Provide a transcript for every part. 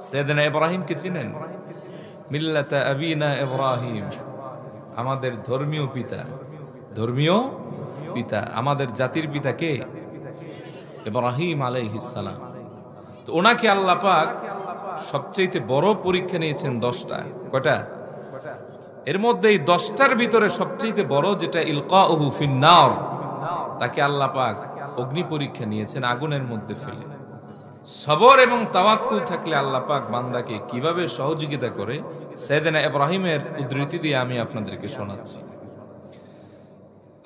সাইয়েদনা ইব্রাহিমকে চিনেন? মিল্লাতা আবিনা ইব্রাহিম, আমাদের ধর্মীয় পিতা। ধর্মীয় পিতা, আমাদের জাতির পিতা কে? ইব্রাহিম আলাইহিস সালাম। তো ওনাকে আল্লাহ পাক সবচেয়ে বড় পরীক্ষা নিয়েছেন 10টা। কয়টা? এর মধ্যে এই 10টার ভিতরে সবচেয়ে বড় যেটা ইলকাউহু ফিন্নার, তাকে আল্লাহ পাক অগ্নি পরীক্ষা নিয়েছেন আগুনের মধ্যে ফেলে। সবর এবং তাওয়াক্কুল থাকলে আল্লাহ পাক বান্দাকে কিভাবে সহযোগিতা করে, সাইয়েদনা ইব্রাহিমের উদ্ধৃতি দিয়ে আমি আপনাদেরকে শোনাচ্ছি।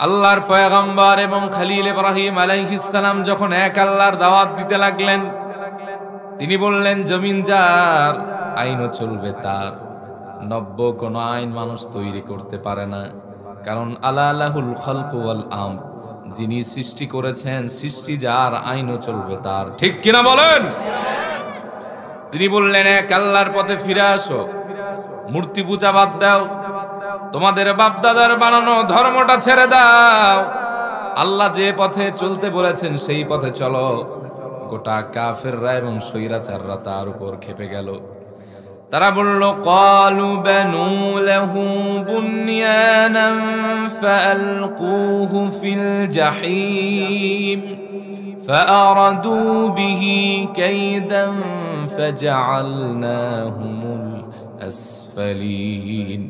আল্লাহর পয়গম্বর এবং খলিল ইব্রাহিম আলাইহিস সালাম যখন এক আল্লাহর দাওয়াত দিতে লাগলেন, তিনি বললেন জমিন যার, আইনও চলবে তার। নব্য কোন আইন মানুষ তৈরি করতে পারে না, কারণ আলাহুল খালকু ওয়াল আমর, যিনি সৃষ্টি করেছেন, সৃষ্টি যার, আইনও চলবে তার। ঠিক কিনা বলেন? তিনি বললেন এক আল্লাহর পথে ফিরে আসো, মূর্তি পূজা বাদ দাও, তোমাদের বাপদাদার বানানো ধর্মটা ছেড়ে দাও, আল্লাহ যে পথে চলতে বলেছেন সেই পথে চলো। গোটা কাফেররা এবং স্বৈরাচাররা তার উপর খেপে গেল। তারা বলল, ক্বালু বানু লাহু বুনয়ানান ফাআলকুহু ফিল জাহিম ফাআরাদু বিহি কাইদান ফাজআলনাহুমুল আসফালিন।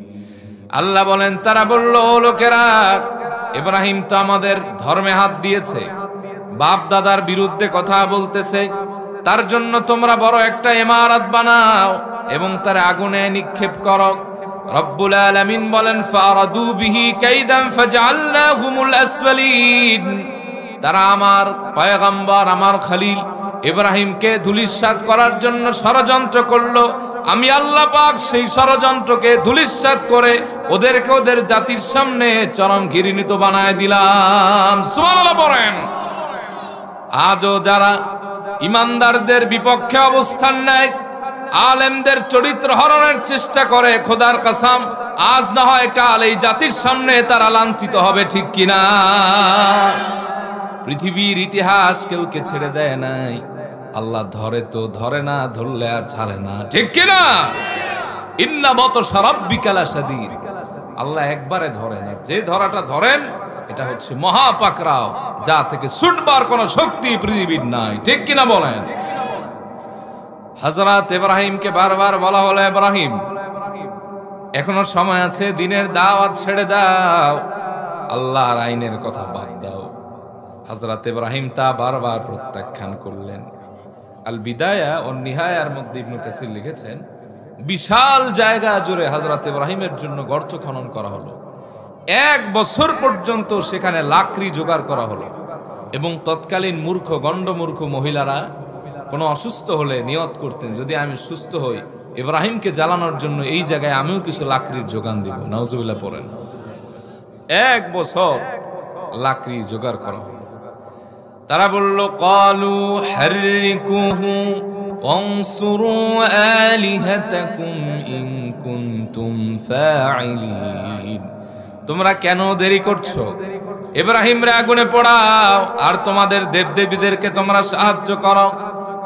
আল্লাহ বলেন, তারা বলল, ও লোকেরা, ইব্রাহিম তো আমাদের ধর্মে হাত দিয়েছে, বাপ দাদার বিরুদ্ধে কথা বলতেছে, তার জন্য তোমরা বড় একটা ইমারত বানাও এবং তার আগুনে নিক্ষেপ করো। রব্বুল আলামিন বলেন, ফারাদু বিহি কাইদান ফাজআলনাহুমুল আসফালিন। তারা আমার পয়গম্বর, আমার খলিল ইব্রাহিমকে ধূলিসাৎ করার জন্য ষড়যন্ত্র করলো। আমি আল্লাহ পাক সেই ষড়যন্ত্রকে ধূলিসাৎ করে ওদেরকে ওদের জাতির সামনে চরম ঘৃণিত বানায় দিলাম। সুবহানাল্লাহ পড়েন। আজও যারা ইমানদারদের বিপক্ষে অবস্থান নেয়, আলেমদের চরিত্র হরণের চেষ্টা করে, খোদার কসম আজ না হয় কাল এই জাতির সামনে তারা লাঞ্ছিত হবে। ঠিক কিনা? পৃথিবীর ইতিহাস কেউকে ছেড়ে দেয় নাই, আল্লাহ ধরে তো ধরে না, ধরলে আর ছাড়ে না। ঠিক কিনা? ইন্না বাতশা রাব্বিকা লাশাদীদ। আল্লাহ একবারে ধরে না, যে ধরাটা ধরেন এটা হচ্ছে মহাপাকড়াও, যা থেকে ছুটবার কোনো শক্তি পৃথিবীর নাই। ঠিক কিনা বলেন? হযরত ইব্রাহিমকে বারবার বলা হলো, ইব্রাহিম এখনো সময় আছে, দিনের দাওয়াত ছেড়ে দাও, আল্লাহর আইনের কথা বাদ দাও। হযরত ইব্রাহিম তা বারবার প্রত্যাখ্যান করলেন। আল বিদায়া ও নিহায়ার মধ্যে ইবনে কাসির লিখেছেন, বিশাল জায়গা জুড়ে হযরত ইব্রাহিমের জন্য গর্ত খনন করা হলো। 1 বছর পর্যন্ত সেখানে লাকড়ি জোগাড় করা হলো এবং তৎকালীন মূর্খ গণ্ডমূর্খ মহিলারা কোনো অসুস্থ হলে নিয়ত করতেন, যদি আমি সুস্থ হই ইব্রাহিমকে জ্বালানোর জন্য এই জায়গায় আমিও কিছু লাকড়ির যোগান দিব। নাউজুবিল্লাহ পড়েন। 1 বছর লাকড়ি জোগাড় করা হলো। তারা বলল, ক্বালু হাররিকুহু ওয়ানসুরু আলিহাতাকুম ইন কুনতুম ফাইলিন। তোমরা কেন দেরি করছো? ইব্রাহিমরে আগুনে পোড়াও আর তোমাদের দেবদেবীদেরকে তোমরা সাহায্য করো।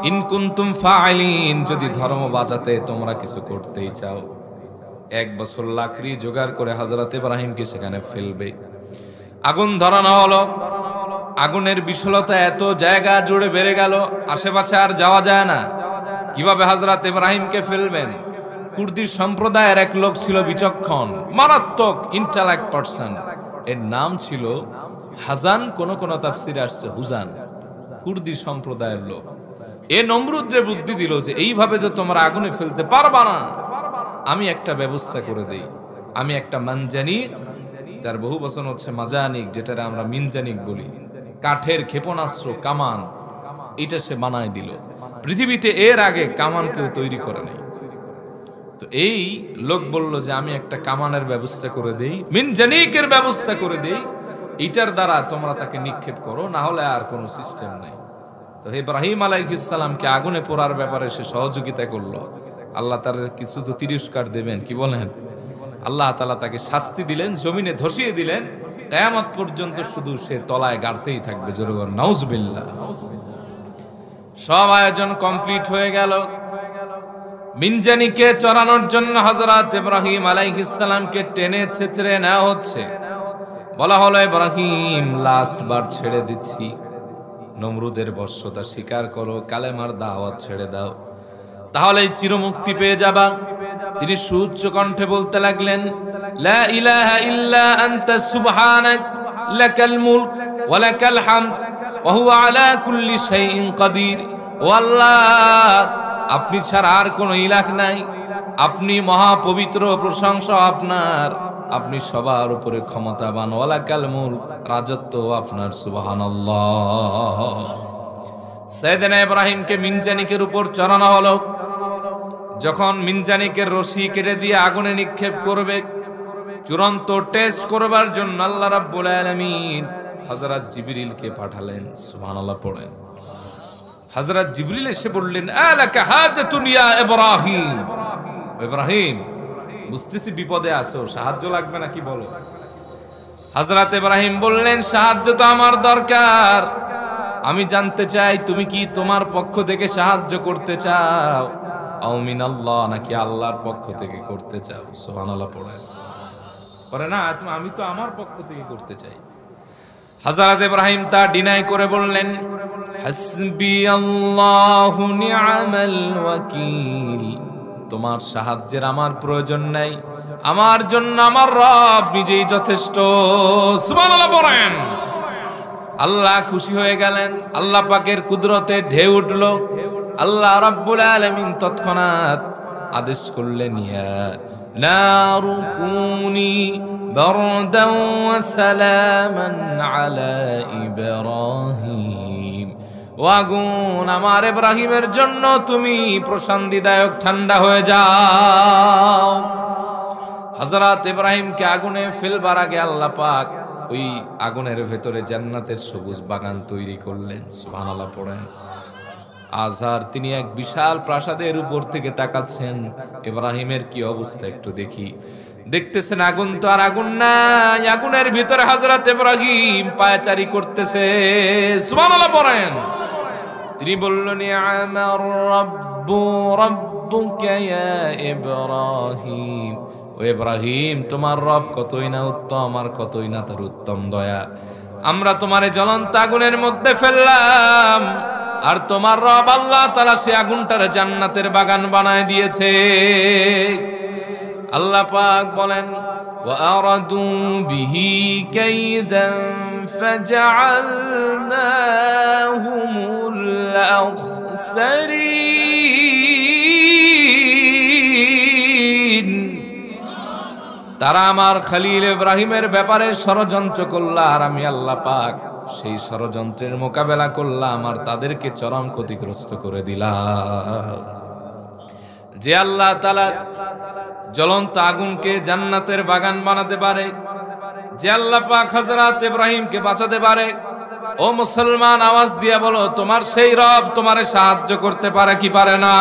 ইন কুনতুম ফাইলিন, যদি ধর্ম বাঁচাতে তোমরা কিছু করতেই চাও। 1 বছর লাকড়ি জোগাড় করে হযরত ইব্রাহিমকে সেখানে ফেলবে। আগুন ধরানো হলো। আগুনের বিশালতা এত জায়গা জুড়ে বেড়ে গেল, আশেপাশে আর যাওয়া যায় না। কিভাবে হযরত ইব্রাহিমকে ফেলবেন? কুর্দি সম্প্রদায়ের এক লোক ছিল বিচক্ষণ, মারাত্মক ইন্টেলেক্ট পারসন, এর নাম ছিল হাজান, কোন কোন তাফসিরে আসছে হুজান। কুর্দি সম্প্রদায়ের লোক এ নমরুদরে বুদ্ধি দিল যে এইভাবে যে তোমরা আগুনে ফেলতে পারবা না, আমি একটা ব্যবস্থা করে দেই। আমি একটা মানজানিক, যার বহু বচন হচ্ছে মাজানিক, যেটা আমরা মিনজানিক বলি, কাঠের ক্ষেপণাস্ত্র কামান, এটা সে বানায় দিল। পৃথিবীতে এর আগে কামান কেউ তৈরি করে নাই। তো এই লোক বলল যে আমি একটা কামানের ব্যবস্থা করে দেই, মিনজানিকের ব্যবস্থা করে দেই, এটার দ্বারা তোমরা তাকে নিক্ষেপ করো, না হলে আর কোনো সিস্টেম নাই। তো ইব্রাহিম আলাইহিস সালামকে আগুনে পোড়ার ব্যাপারে সে সহযোগিতা করলো। আল্লাহ তার কিছু তো তিরস্কার দেবেন, কি বলেন? আল্লাহ তাআলা তাকে শাস্তি দিলেন, জমিনে ধসিয়ে দিলেন, কিয়ামত পর্যন্ত শুধু সে তলায় গাড়তেই থাকবে। জোরে বলেন নাউজুবিল্লাহ। সব আয়োজন কমপ্লিট হয়ে গেল। মিনজানিকে চড়ানোর জন্য হযরত ইব্রাহিম আলাইহিস সালামকে টেনে ছেঁচড়ে নেওয়া হচ্ছে। বলা হলো, ইব্রাহিম লাস্ট বার ছেড়ে দিচ্ছি, নমরুদের বর্ষতা স্বীকার করো, কালেমার দাওয়াত ছেড়ে দাও, তাহলেই চিরমুক্তি পেয়ে যাবা। তিনি সুউচ্চ কণ্ঠে বলতে লাগলেন, লা ইলাহা ইল্লা আনতা সুবহানাক লাকাল মুলক ওয়া লাকাল হামদ ওয়া হুয়া আলা কুল্লি শাইইন কাদির। ও আল্লাহ, আপনি ছাড়া আর কোনো ইলাহ নাই, আপনি মহাপবিত্র, প্রশংসা আপনার, আপনি সবার উপরে ক্ষমতাবান, ওয়া লাকাল মুলক, রাজত্ব আপনার, সুবহানাল্লাহ। সাইয়েদনা ইব্রাহিমকে মিনজানিকের উপর চড়ানো হলো। যখন মিনজানিকের রশি কেটে দিয়ে আগুনে নিক্ষেপ করবে, চূড়ান্ত টেস্ট করবার জন্য আল্লাহ রাব্বুল আলামিন হযরত জিবরিলকে পাঠালেন। সুবহানাল্লাহ পড়েন। হযরত জিবরিল এসে বললেন, আলাকা হাজাতুন ইয়া ইব্রাহিম। ইব্রাহিম, বুঝতেছি বিপদে আছো, সাহায্য লাগবে নাকি বলো। হযরত ইব্রাহিম বললেন, সাহায্য তো আমার দরকার, আমি জানতে চাই তুমি কি তোমার পক্ষ থেকে সাহায্য করতে চাও, আও মিনাল্লাহ, নাকি আল্লাহর পক্ষ থেকে করতে চাও। সুবহানাল্লাহ পড়েন। পরে না, আমি তো আমার পক্ষ থেকে করতে চাই। হযরত ইব্রাহিম তা ডিনাই করে বললেন, হাসবি আল্লাহু নি'মাল ওয়াকিল, তোমার সাহায্যের আমার প্রয়োজন নাই, আমার জন্য আমার রব নিজেই যথেষ্ট। সুবহানাল্লাহ পড়েন। আল্লাহ খুশি হয়ে গেলেন, আল্লাহ পাকের কুদরতে ঢেউ উঠল। আল্লাহ রাব্বুল আলামিন তৎক্ষণাৎ আদেশ করলেন, ইয়া নারু কুনি বারদান ওয়া সালামান আলা ইব্রাহিম। ও আগুন, আমার ইব্রাহিমের জন্য তুমি প্রশান্তিদায়ক ঠান্ডা হয়ে যাও। হযরত ইব্রাহিমকে আগুনে ফেলবার আগে আল্লাহ পাক ওই আগুনের ভেতরে জান্নাতের সবুজ বাগান তৈরি করলেন। সুবহানাল্লাহ পড়েন। আজহার তিনি এক বিশাল প্রাসাদের উপর থেকে তাকাচ্ছেন, ইব্রাহিমের কি অবস্থা একটু দেখি। দেখতেছেন আগুন তো আর আগুন নাই, আগুনের ভিতরে হযরত ইব্রাহিম পায়চারি করতেছে। সুবহানাল্লাহ পড়েন। তিনি বললেন, আমার রব্বু রব্বুকা ইয়া ইব্রাহিম। ও ইব্রাহিম, তোমার রব কতই না উত্তম, আর কতই না তার উত্তম দয়া। আমরা তোমারে জ্বলন্ত আগুনের মধ্যে ফেললাম, আর তোমার রব আল্লাহ তাআলা সে আগুনটার জান্নাতের বাগান বানায় দিয়েছে। আল্লাহ পাক বলেন, ওয়া আরাদু বিহি কাইদান ফাজআলনাহুমুল আখসারিন। তারা আমার খলিল ইব্রাহিমের ব্যাপারে ষড়যন্ত্র করল, আর আমি আল্লাহ পাক সেই ষড়যন্ত্রের মোকাবেলা করলাম, আর তাদেরকে চরম ক্ষতিগ্রস্ত করে দিলাম। যে আল্লাহ তাআলা জ্বলন্ত আগুনকে জান্নাতের বাগান বানাতে পারে, যে আল্লাহ পাক হযরত ইব্রাহিমকে বাঁচাতে পারে, ও মুসলমান আওয়াজ দিয়া বলো, তোমার সেই রব তোমারে সাহায্য করতে পারে কি পারে না?